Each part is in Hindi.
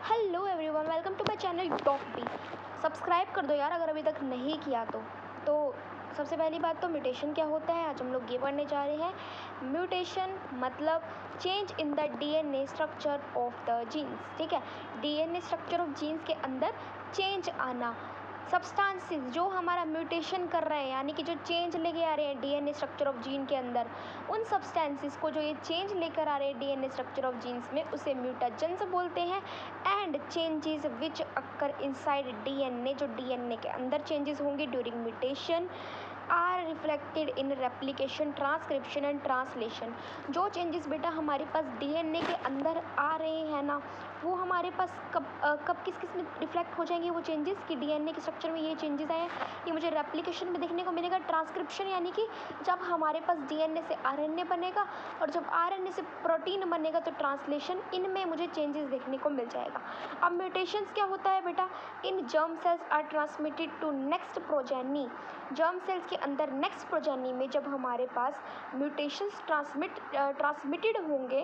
Hello everyone, welcome to my channel talk B. Subscribe कर दो यार अगर अभी तक नहीं किया तो सबसे पहली बात तो म्यूटेशन क्या होता है आज हम लोग ये पढ़ने जा रहे हैं। म्यूटेशन मतलब change in the DNA structure of the genes. ठीक है, डीएनए स्ट्रक्चर ऑफ जीन्स के अंदर चेंज आना। सब्सटेंसेस जो हमारा म्यूटेशन कर रहे हैं यानी कि जो चेंज लेके आ रहे हैं डीएनए स्ट्रक्चर ऑफ जीन के अंदर, उन सब्सटेंसेस को जो ये चेंज लेकर आ रहे हैं डीएनए स्ट्रक्चर ऑफ जीन्स में उसे म्यूटाजेंस बोलते हैं। And changes which occur inside DNA, जो डीएनए के अंदर चेंजेस होंगे during mutation are reflected in replication, transcription and translation. जो चेंजेस बेटा हमारे पास डीएनए के अंदर आ रहे हैं ना, वो हमारे पास कब किस किस में रिफ्लेक्ट हो जाएंगे वो चेंजेस कि डीएनए के स्ट्रक्चर में ये चेंजेस आए हैं, ये मुझे रेप्लिकेशन में देखने को मिलेगा। ट्रांसक्रिप्शन यानी कि जब हमारे पास डीएनए से आरएनए बनेगा और जब आरएनए से प्रोटीन बनेगा तो ट्रांसलेशन, इनमें मुझे चेंजेस देखने को मिल जाएगा। अब म्यूटेशंस क्या होता है बेटा, in germ cells are transmitted to next progeny. Germ cells के अंदर नेक्स्ट प्रोजेनी में जब हमारे पास म्यूटेशंस ट्रांसमिटेड होंगे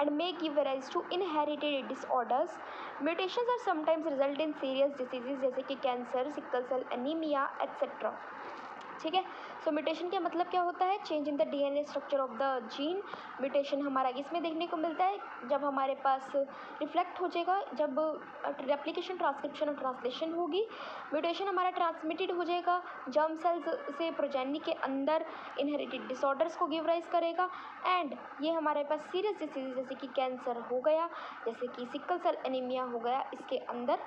and may give rise to inherited disorders. Mutations are sometimes result in serious diseases जैसे कि cancer, sickle cell anaemia etcetera. ठीक है, सो म्यूटेशन का मतलब क्या होता है, change in the DNA structure of the gene. Mutation हमारा इसमें देखने को मिलता है जब हमारे पास रिफ्लेक्ट हो जाएगा, जब रेप्लिकेशन, ट्रांसक्रिप्शन और ट्रांसलेशन होगी। म्यूटेशन हमारा ट्रांसमिटेड हो जाएगा जर्म सेल्स से प्रोजेनी के अंदर, इनहेरिटेड डिसऑर्डर्स को गिव राइज करेगा। एंड ये हमारे पास सीरियस डिसीज जैसे कि कैंसर हो गया, जैसे कि सिकल सेल एनीमिया हो गया, इसके अंदर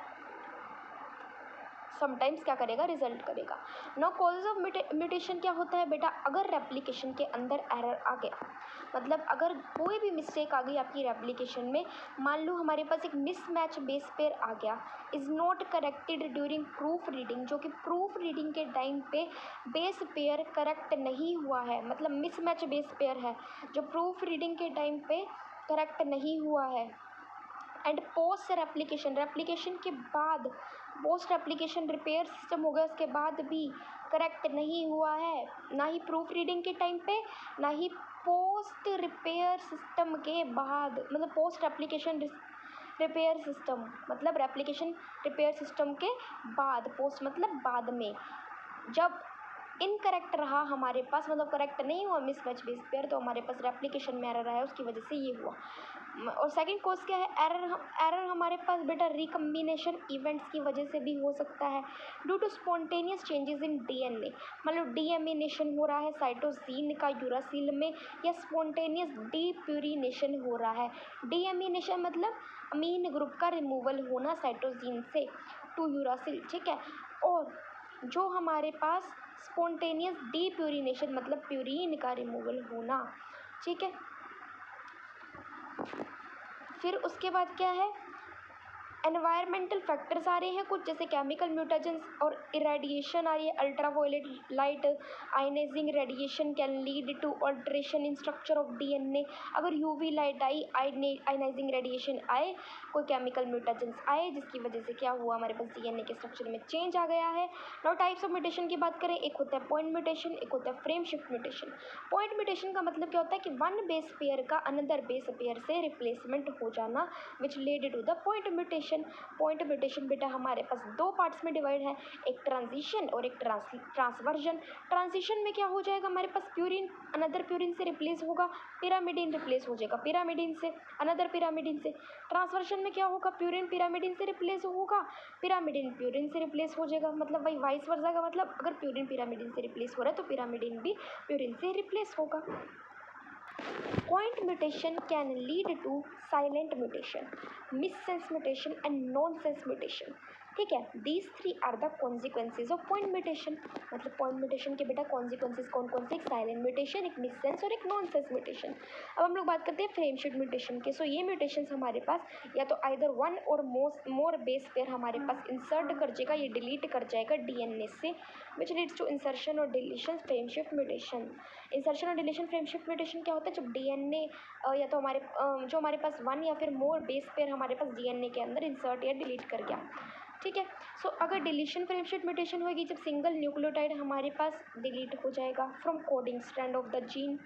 समटाइम्स क्या करेगा, रिजल्ट करेगा। नो कॉजेज ऑफ म्यूटेशन क्या होता है बेटा, अगर रेप्लिकेशन के अंदर एरर आ गया, मतलब अगर कोई भी मिस्टेक आ गई आपकी रेप्लिकेशन में, मान लो हमारे पास एक मिसमैच बेस पेयर आ गया, is not corrected during proof reading, जो कि प्रूफ रीडिंग के टाइम पे बेस पेयर करेक्ट नहीं हुआ है, मतलब मिसमैच बेस पेयर है जो प्रूफ रीडिंग के टाइम पे करेक्ट नहीं हुआ है। एंड पोस्ट रेप्लिकेशन के बाद, पोस्ट रेप्लिकेशन रिपेयर सिस्टम हो गया उसके बाद भी करेक्ट नहीं हुआ है, ना ही प्रूफ रीडिंग के टाइम पे, ना ही पोस्ट रिपेयर सिस्टम के बाद, मतलब पोस्ट रेप्लिकेशन रिपेयर सिस्टम मतलब रेप्लिकेशन रिपेयर सिस्टम के बाद, पोस्ट मतलब बाद में, जब इनकरेक्ट रहा हमारे पास, मतलब करेक्ट नहीं हुआ मिसमैच बेस पेयर, तो हमारे पास रेप्लिकेशन में एरर आया, उसकी वजह से ये हुआ। और सेकंड कॉज क्या है, एरर हमारे पास बेटा रिकम्बिनेशन इवेंट्स की वजह से भी हो सकता है, due to spontaneous changes in DNA, मतलब डीएमिनेशन हो रहा है साइटोसिन का यूरासिल में, या स्पॉन्टेनियस डीप्यूरिनेशन हो रहा है। डीएमिनेशन मतलब अमीन ग्रुप का रिमूवल होना साइटोसिन से टू यूरासिल। ठीक है, और जो हमारे पास स्पॉन्टेनियस डीप्यूरिनेशन मतलब प्यूरिन का रिमूवल होना। ठीक है, फिर उसके बाद क्या है, एनवायरमेंटल फैक्टर्स आ रहे हैं कुछ, जैसे केमिकल म्यूटेशंस और इरेडिएशन आ रही है, ultraviolet light ionising radiation can lead to alteration in structure of DNA. अगर यूवी लाइट आई, आयनाइजिंग रेडिएशन आए, कोई केमिकल म्यूटेशंस आए, जिसकी वजह से क्या हुआ, हमारे पास डीएनए के स्ट्रक्चर में चेंज आ गया है। नाउ टाइप्स ऑफ म्यूटेशन की बात करें, एक होता है पॉइंट म्यूटेशन, एक होता है frame shift mutation. Point mutation का मतलब क्या होता है कि वन बेस पेयर का अनदर बेस पेयर से रिप्लेसमेंट हो जाना, which led to the point mutation. Point mutation बेटा हमारे पास दो पार्ट्स में डिवाइड है, एक ट्रांजिशन और एक ट्रांसवर्जन। ट्रांजिशन में क्या हो जाएगा, हमारे पास प्यूरिन अनदर प्यूरिन से रिप्लेस होगा, पिरामिडिन रिप्लेस हो जाएगा पिरामिडिन से, अनदर पिरामिडिन से। ट्रांसवर्जन में क्या होगा, प्यूरिन पिरामिडिन से रिप्लेस होगा, पिरामिडिन प्यूरिन से रिप्लेस हो जाएगा, मतलब वही वाइस वर्सा का, मतलब अगर प्यूरिन पिरामिडिन से रिप्लेस हो रहा है तो पिरामिडिन भी प्यूरिन से रिप्लेस होगा। Point mutation can lead to silent mutation, missense mutation and nonsense mutation. ठीक है, these three are the consequences of point mutation। मतलब point mutation के बेटा consequences कौन कौन से, एक silent mutation, एक missense और एक nonsense mutation। अब हम लोग बात करते हैं frame shift mutation के। सो ये mutations हमारे पास या तो either one or more base pair हमारे पास insert कर जाएगा, ये delete कर जाएगा DNA से, which leads to insertion और deletion frame shift mutation। Insertion और डिलीशन फ्रेम शिफ्ट म्यूटेशन क्या होता है, जब डीएनए या तो जो हमारे पास वन या फिर मोर बेस पेयर हमारे पास डीएनए के अंदर इंसर्ट या डिलीट कर गया। ठीक है, सो अगर डिलीशन फ्रेम शिफ्ट म्यूटेशन होगी जब सिंगल न्यूक्लियोटाइड हमारे पास डिलीट हो जाएगा from coding strand of the gene.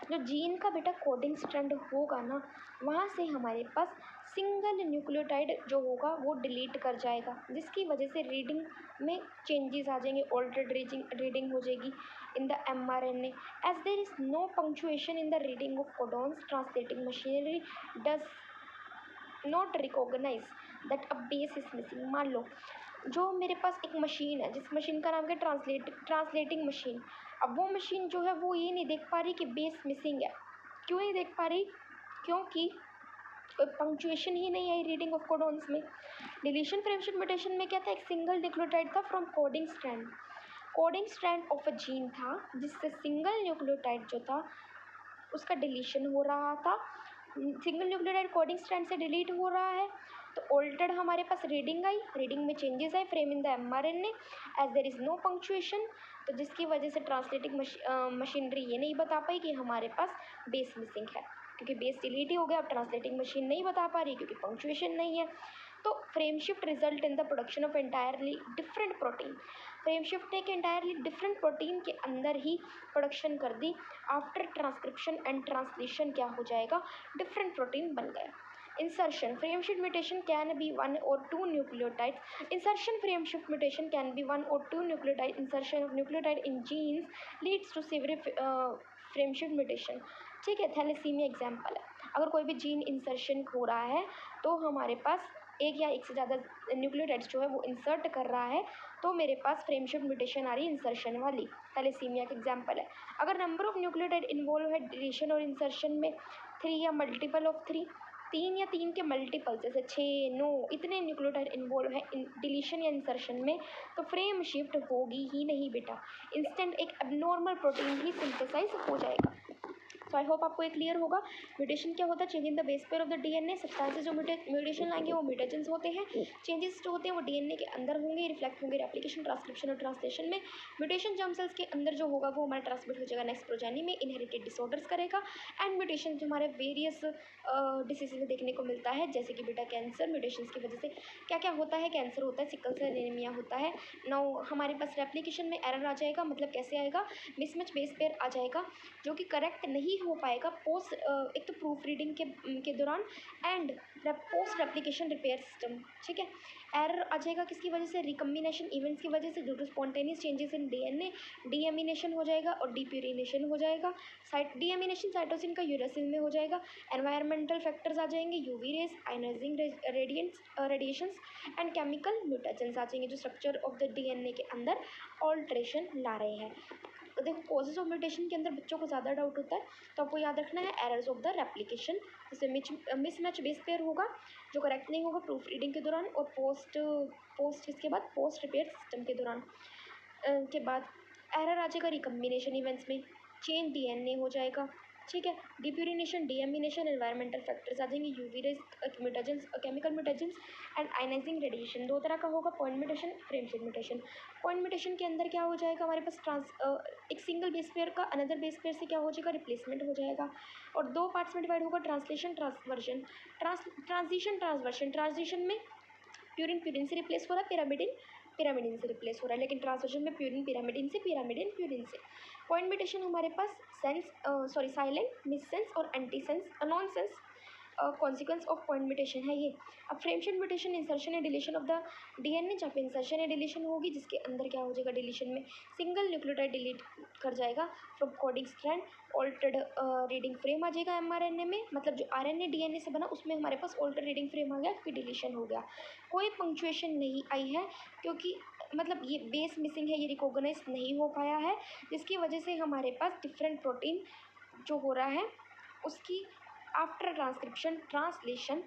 जो जीन का बेटा कोडिंग स्ट्रैंड होगा ना, वहाँ से हमारे पास सिंगल न्यूक्लियोटाइड जो होगा वो डिलीट कर जाएगा, जिसकी वजह से रीडिंग में चेंजेस आ जाएंगे, ऑल्टर्ड रीडिंग हो जाएगी in the mRNA as there is no punctuation in the reading of codons translating machinery does not recognise that a base is missing. मान लो जो मेरे पास एक मशीन है, जिस मशीन का नाम है ट्रांसलेटिंग मशीन। अब वो मशीन जो है वो ये नहीं देख पा रही कि बेस मिसिंग है। क्यों नहीं देख पा रही? क्योंकि कोई पंक्चुएशन ही नहीं आई रीडिंग ऑफ कोडॉन्स में। डिलीशन फ्रेमशिफ्ट म्यूटेशन में क्या था, एक सिंगल न्यूक्लियोटाइड था from coding strand of a gene था, जिससे सिंगल न्यूक्लियोटाइड जो था उसका डिलीशन हो रहा था। सिंगल न्यूक्लियोटाइड कोडिंग स्ट्रैंड से डिलीट हो रहा है, तो ऑल्टर्ड हमारे पास रीडिंग आई, रीडिंग में चेंजेस आए frame in the mRNA as there is no punctuation. तो जिसकी वजह से ट्रांसलेटिंग मशीनरी ये नहीं बता पाई कि हमारे पास बेस मिसिंग है, क्योंकि बेस डिलीट ही हो गया। अब ट्रांसलेटिंग मशीन नहीं बता पा रही क्योंकि पंक्चुएशन नहीं है। तो frame shift result in the production of entirely different protein. Frame shift ने एक एंटायरली डिफरेंट प्रोटीन के अंदर ही प्रोडक्शन कर दी। आफ्टर ट्रांसक्रिप्शन एंड ट्रांसलेशन क्या हो जाएगा, डिफरेंट प्रोटीन बन गया। Insertion frameshift mutation can be one or two nucleotides. Insertion frameshift mutation can be one or two nucleotide. Insertion of nucleotide in genes leads to severe frameshift mutation. ठीक है, थैलेसीमिया एग्जाम्पल है। अगर कोई भी जीन इंसर्शन हो रहा है तो हमारे पास एक या एक से ज़्यादा न्यूक्लियोटाइड्स जो है वो इंसर्ट कर रहा है, तो मेरे पास फ्रेमशिफ्ट म्यूटेशन आ रही है इंसर्शन वाली। थैलेसीमिया का एग्जाम्पल है। अगर नंबर ऑफ न्यूक्लियोटाइड इन्वॉल्व है डिलीशन और इंसर्शन में 3 या मल्टीपल ऑफ 3, 3 या 3 के मल्टीपल जैसे 6, 9 इतने न्यूक्लियोटाइड इन्वॉल्व है डिलीशन या इंसर्शन में, तो फ्रेम शिफ्ट होगी ही नहीं बेटा। इंस्टेंट एक एबनॉर्मल प्रोटीन ही सिंथेसाइज हो जाएगा। तो आई होप आपको ये क्लियर होगा। म्यूटेशन क्या होता है, change in the base pair of the DNA. Substances जो म्यूटेशन लाएंगे वो म्यूटेशंस होते हैं। चेंजेस जो होते हैं वो डीएनए के अंदर होंगे, रिफ्लेक्ट होंगे रेप्लिकेशन, ट्रांसक्रिप्शन और ट्रांसलेशन में। म्यूटेशन जर्म सेल्स के अंदर जो होगा वो हमारा ट्रांसमिट हो जाएगा नेक्स्ट प्रोजेनी में, इनहेरिटेड डिसऑर्डर्स करेगा। एंड म्यूटेशन जो हमारे वेरियस डिसीज में देखने को मिलता है, जैसे कि बेटा कैंसर। म्यूटेशंस की वजह से क्या क्या होता है, कैंसर होता है, सिकल सेल एनीमिया होता है। नाउ हमारे पास रेप्लिकेशन में एरर आ जाएगा, मतलब कैसे आएगा, मिसमैच बेस पेयर आ जाएगा जो कि करेक्ट नहीं हो पाएगा पोस्ट एक तो प्रूफ रीडिंग के दौरान and post replication repair system. ठीक है, एरर आ जाएगा किसकी वजह से, रिकम्बिनेशन इवेंट्स की वजह से, due to spontaneous changes in DNA. Deamination हो जाएगा और डीप्यूरिनेशन हो जाएगा। डीएमिनेशन साइटोसिन का यूरासिल में हो जाएगा। एनवायरमेंटल फैक्टर्स आ जाएंगे, UV rays, ionising radiations and chemical mutations आ जाएंगे जो स्ट्रक्चर ऑफ द डीएनए के अंदर ऑल्ट्रेशन ला रहे हैं। देखो कॉजेज ऑफ म्यूटेशन के अंदर बच्चों को ज़्यादा डाउट होता है, तो आपको याद रखना है एरर्स ऑफ द रेप्लिकेशन, जैसे मिसमैच बेस पेयर होगा जो करेक्ट नहीं होगा प्रूफ रीडिंग के दौरान, और पोस्ट इसके बाद पोस्ट रिपेयर सिस्टम के दौरान के बाद एरर आ जाएगा रिकम्बिनेशन इवेंट्स में, चेंज डीएनए हो जाएगा। ठीक है, डिप्यूरिनेशन, डीएमिनेशन, एनवायरमेंटल फैक्टर्स आ जाएंगे, UV rays, mutagens, chemical mutagens and ionising radiation. दो तरह का होगा, point mutation, frameshift mutation. Point mutation के अंदर क्या हो जाएगा, हमारे पास एक सिंगल बेस पेयर का अनदर बेस पेयर से क्या हो जाएगा, रिप्लेसमेंट हो जाएगा। और दो पार्ट्स में डिवाइड होगा, ट्रांसलेशन, ट्रांसवर्जन। ट्रांजिशन में प्यूरिन से रिप्लेस हो रहा है, पिरामिडिन से रिप्लेस हो रहा है, लेकिन ट्रांसवर्जन में प्यूरिन पिरामिडिन से, पिरामिडिन प्यूरिन से। पॉइंट म्यूटेशन हमारे पास साइलेंट, मिससेंस और anti sense, non sense consequence of point mutation है ये। अब फ्रेमशिफ्ट म्यूटेशन इंसर्शन या डिलीशन ऑफ द डीएनए, जहाँ पे इंसर्शन या डिलीशन होगी जिसके अंदर क्या हो जाएगा, डिलीशन में सिंगल न्यूक्लियोटाइड डिलीट कर जाएगा from coding strand, altered reading frame आ जाएगा एमआरएनए में, मतलब जो आरएनए डीएनए से बना उसमें हमारे पास ऑल्टर्ड रीडिंग फ्रेम आ गया क्योंकि डिलीशन हो गया। कोई पंक्चुएशन नहीं आई है क्योंकि मतलब ये बेस मिसिंग है, ये रिकॉग्नाइज नहीं हो पाया है, जिसकी वजह से हमारे पास डिफरेंट प्रोटीन जो हो रहा है उसकी after transcription translation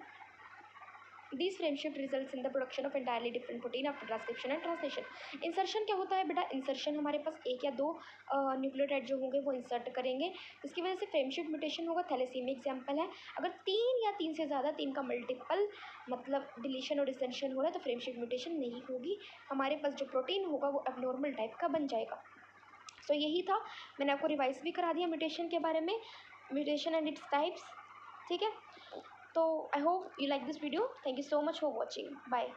these frameshift results in the production of entirely different protein after transcription and translation। Insertion क्या होता है बेटा, इंसर्शन हमारे पास एक या दो न्यूक्लियोटाइड जो होंगे वो इंसर्ट करेंगे, जिसकी वजह से फ्रेमशिफ्ट म्यूटेशन होगा। थैलेसीमिया एग्जाम्पल है। अगर 3 या 3 से ज़्यादा, 3 का मल्टीपल मतलब डिलीशन और डिसेंशन हो रहा है तो फ्रेमशिफ्ट म्यूटेशन नहीं होगी, हमारे पास जो प्रोटीन होगा वो एबनॉर्मल टाइप का बन जाएगा। सो यही था, मैंने आपको रिवाइज भी करा दिया म्यूटेशन के बारे में, म्यूटेशन एंड इट्स टाइप्स। ठीक है, तो I hope you like this video. Thank you so much for watching. Bye.